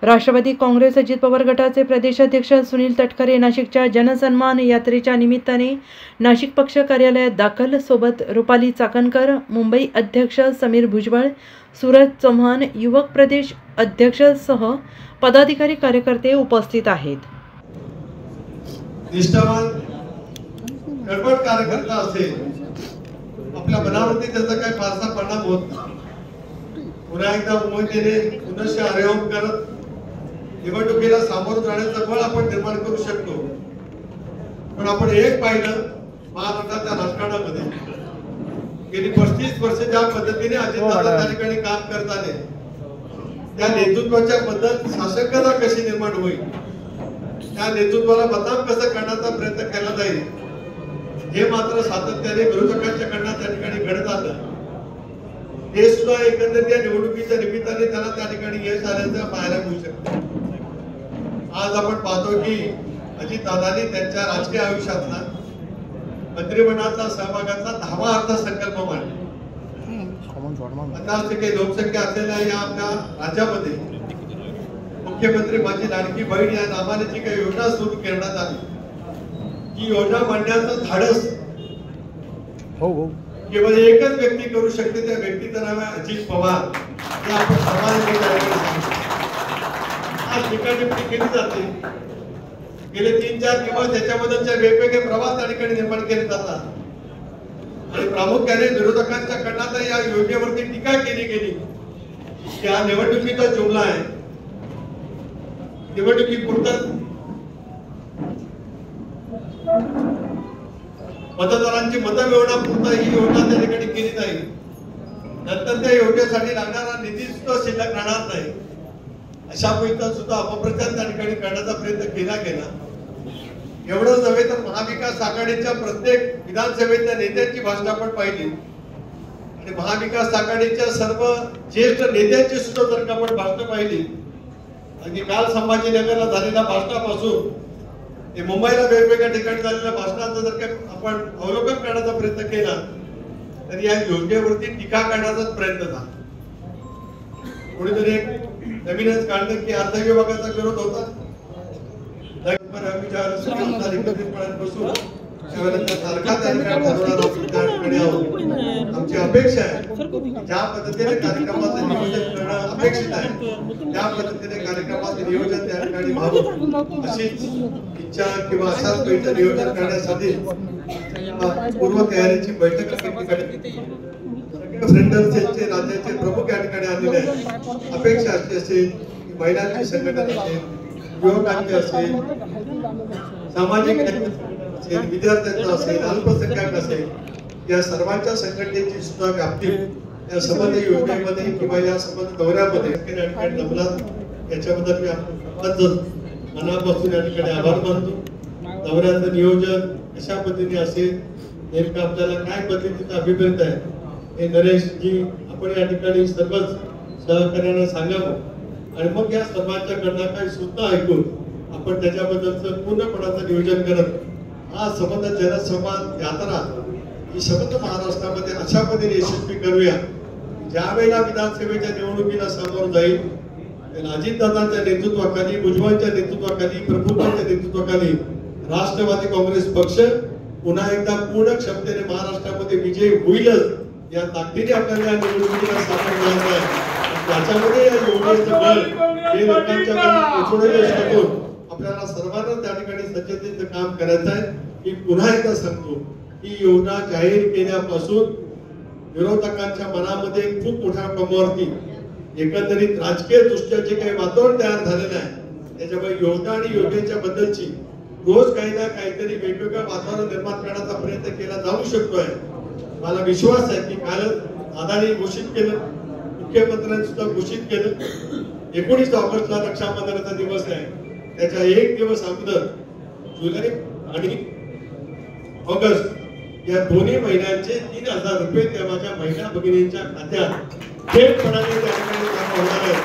राष्ट्रवादी काँग्रेस अजित पवार गटाचे प्रदेशाध्यक्ष सुनील तटकरे नाशिकच्या जनसन्मान यात्रेच्या निमित्ताने नाशिक पक्ष कार्यालयात दाखल. सोबत रुपाली चाकणकर, मुंबई अध्यक्ष समीर भुजबळ, सूरज चव्हाण, युवक प्रदेश अध्यक्षसह पदाधिकारी कार्यकर्ते उपस्थित आहेत. निष्ठावान कडवट कार्यकर्ता असेल, आपल्या मनावरती त्याचा काही फारसा परिणाम होत नाही. पुन्हा एकदा उमेदीने पुनश्च आरोप करत निवडणुकीला सामोरं जाण्याचं बळ आपण निर्माण करू शकतो. पण आपण एक पाहिलं, महाराष्ट्राच्या राजकारणामध्ये गेली 35 वर्ष ज्या पद्धतीने अजितदादा त्या ठिकाणी काम करत आले, त्या नेतृत्वाच्या बद्दल शासकता कशी निर्माण होईल, त्या नेतृत्वाला बदनाम कसं करण्याचा प्रयत्न केला जाईल, हे मात्र सातत्याने विरोधकांच्या कडनं त्या ठिकाणी घडत आलं. हे सुद्धा एकंदरीत या निवडणुकीच्या निमित्ताने त्यांना त्या ठिकाणी यश आल्याचं पाहायला मिळू शकतं. आज आपण पाहतो की अजितदादांनी त्यांच्या राजकीय आयुष्यातला मंत्रिमंडळाचा सहभागाचा 10वा अर्थसंकल्प मांडला. 50% लोकसंख्या असलेल्या या आपल्या राज्यामध्ये मुख्यमंत्री माझी लाडकी बहीण या नावाने जी काही योजना सुरू करण्यात आली, ही योजना मांडण्याचं धाडस केवळ एकच व्यक्ती करू शकते. त्या व्यक्तीचं नाव आहे अजित पवार. हे आपण समाजाने आज टीकाटिप्पणी केली जाते. गेले 3-4 दिवस त्याच्याबद्दलचे वेगवेगळे प्रवास त्या ठिकाणी निर्माण केले जातात आणि प्रामुख्याने विरोधकांच्या कडनं या योजनेवरती टीका केली गेली की हा निवडणुकीचा जुमला आहे, निवडणुकीपुरतं मतदारांची मतं मिळवण्यापुरता ही योजना त्या ठिकाणी केली जाईल. नंतर त्या योजनेसाठी लागणारा निधी सुद्धा शिल्लक राहणार नाही. अशा पैकी सुद्धा अपप्रचार त्या ठिकाणी करण्याचा प्रयत्न केला गेला. एवढंच नव्हे तर महाविकास आघाडीच्या प्रत्येक विधानसभेतल्या नेत्यांची भाषणं आपण पाहिली आणि महाविकास आघाडीच्या सर्व ज्येष्ठ नेत्यांची सुद्धा जर का आपण भाषणं पाहिली, आणि काल संभाजीनगरला झालेल्या भाषणापासून ते मुंबईला वेगवेगळ्या ठिकाणी झालेल्या भाषणांचं जर का आपण अवलोकन करण्याचा प्रयत्न केला तर या योजनेवरती टीका करण्याचाच प्रयत्न झाला. कोणीतरी एक नवीनच काढलं की अर्थ विभागाचा विरोध होता. आमची अपेक्षा आहे ज्या पद्धतीने कार्यक्रमाचं नियोजन करणं अपेक्षित आहे, त्या पद्धतीने कार्यक्रमाचं नियोजन त्या ठिकाणी व्हावं अशीच इच्छा किंवा अशाच बैठक नियोजन करण्यासाठी पूर्व तयारीची बैठक फ्रेंडर सेलचे राज्याचे प्रमुख या ठिकाणी आलेले आहेत. अपेक्षा अशी असेल की महिलांची संघटना असेल, युवकांची असेल, सामाजिक असेल, विद्यार्थ्यांचा असेल, अल्पसंख्याक असेल, या सर्वांच्या संघटनेची सुद्धा व्याप्ती या संबंध योजनेमध्ये किंवा या संबंध दौऱ्यामध्ये या ठिकाणी जमला. याच्याबद्दल मी मनापासून या ठिकाणी आभार मानतो. दौऱ्याचं नियोजन कशा पद्धतीने असेल, नेमकं आपल्याला काय पद्धतीचा अभिप्रेत आहे हे नरेशजी आपण या ठिकाणी सर्वच सहकार्याने सांगावं आणि मग या सर्वांच्या कडनं काही सूचना ऐकून आपण त्याच्याबद्दलचं पूर्णपणाचं नियोजन करत हा संबंध जनसंवाद यात्रा ही संबंध महाराष्ट्रामध्ये अशा पद्धतीने यशस्वी करूया. ज्या वेळेला विधानसभेच्या निवडणुकीला सामोरं जाईल, अजितदादांच्या नेतृत्वाखाली, भुजबळांच्या नेतृत्वाखाली, प्रफुल्लांच्या नेतृत्वाखाली राष्ट्रवादी काँग्रेस पक्ष पुन्हा एकदा पूर्ण क्षमतेने महाराष्ट्रामध्ये विजयी होईलच या ताकदीने आपल्याला निवडणुकीला सामोरं जायचं आहे. त्याच्यामध्ये या योजनेचं बळ हे लोकांच्या आपल्याला सर्वांना त्या ठिकाणी सज्जतेचं काम करायचं आहे. मी पुन्हा एकदा सांगतो ही योजना जाहीर केल्यापासून विरोधकांच्या मनामध्ये खूप मोठ्या प्रमाणावरती एकंदरीत राजकीय दृष्ट्या जे काही वातावरण तयार झालेलं आहे, त्याच्यामुळे योजना आणि योजनेच्या बद्दलची रोज काही ना काहीतरी वेगवेगळं वातावरण निर्माण करण्याचा प्रयत्न केला जाऊ शकतोय. मला विश्वास आहे की काल दादांनी घोषित केलं, मुख्यमंत्र्यांनी सुद्धा घोषित केलं, 19 ऑगस्टला रक्षाबंधनाचा दिवस आहे, त्याच्या एक दिवस अगोदर जुलै आणि ऑगस्ट या दोन्ही महिन्यांचे 3000 रुपये त्या माझ्या महिला भगिनींच्या खात्यात थेटपणाने त्या ठिकाणी जमा होणार आहे.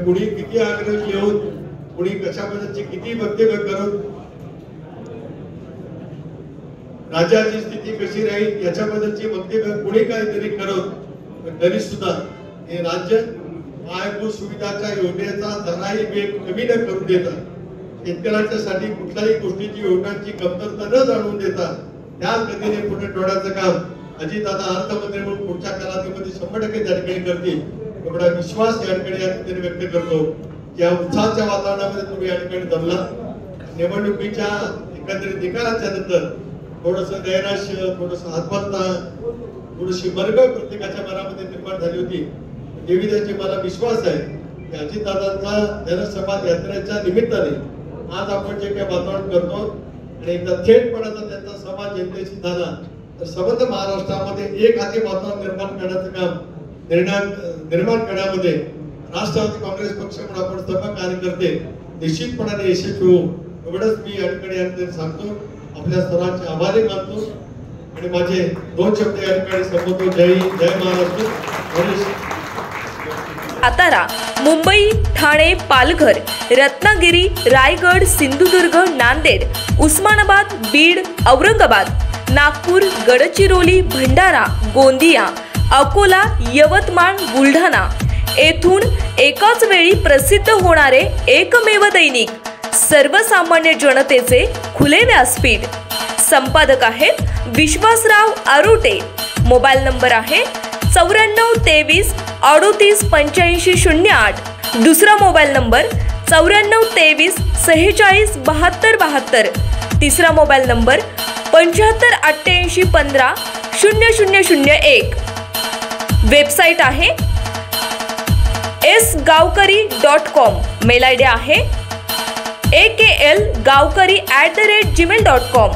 कुणी किती आग्रह घेऊन, कुणी कशा पद्धतीची किती वक्तव्य करून राज्याची स्थिती कशी राहील याच्याबद्दलची वक्तव्य कुणी काहीतरी करत, तरी सुद्धा हे राज्य पायाभूत सुविधाच्या योजनेचा जराही वेग कमी न करू देता, शेतकऱ्यांच्यासाठी कुठल्याही गोष्टीची योजनांची कमतरता न जाणून देता त्याच गतीने पुढे ठेवण्याचं काम अजितदादा अर्थमंत्री म्हणून पुढच्या कालावधीमध्ये 100% त्या ठिकाणी करतील एवढा विश्वास या ठिकाणी व्यक्त करतो. या उत्साहाच्या वातावरणामध्ये तुम्ही या ठिकाणी जमला. निवडणुकीच्या एकंदरीत निकालाच्या नंतर थोडस नैराश्य, थोडस आत्महत्या, थोडीशी मरगळ प्रत्येकाच्या मनामध्ये निर्माण झाली होती. देवीदाची मला विश्वास आहे की अजितदादांचा जनसंवाद यात्रेच्या निमित्ताने आज आपण जे काही वातावरण करतो आणि एकदा थेटपणाचा त्यांचा संवाद जनतेशी झाला तर संबंध महाराष्ट्रामध्ये एक हाती वातावरण निर्माण करण्याचं काम निर्माण करण्यामध्ये राष्ट्रवादी काँग्रेस पक्ष म्हणून आपण सर्व कार्यकर्ते निश्चितपणाने यशस्वी होऊ एवढंच मी या ठिकाणी सांगतो. आपल्या सर्वांचे आभारी मानतो आणि माझे 2 शब्द या ठिकाणी संबोधतो. जय हिंद, जय महाराष्ट्र. सातारा, मुंबई, ठाणे, पालघर, रत्नागिरी, रायगड, सिंधुदुर्ग, नांदेड, उस्मानाबाद, बीड, औरंगाबाद, नागपूर, गडचिरोली, भंडारा, गोंदिया, अकोला, यवतमाळ, बुलढाणा येथून एकाच वेळी प्रसिद्ध होणारे एकमेव दैनिक, सर्वसामान्य जनतेचे खुले व्यासपीठ. संपादक आहेत विश्वासराव आरोटे. मोबाईल नंबर आहे 9423 38 85 08. दुसरा मोबाईल नंबर 9423 46 72 72. तिसरा मोबाईल नंबर 75 88 15 0001. वेबसाईट आहे sgavkari.com. मेल आयडी आहे akl gavkari@gmail.com.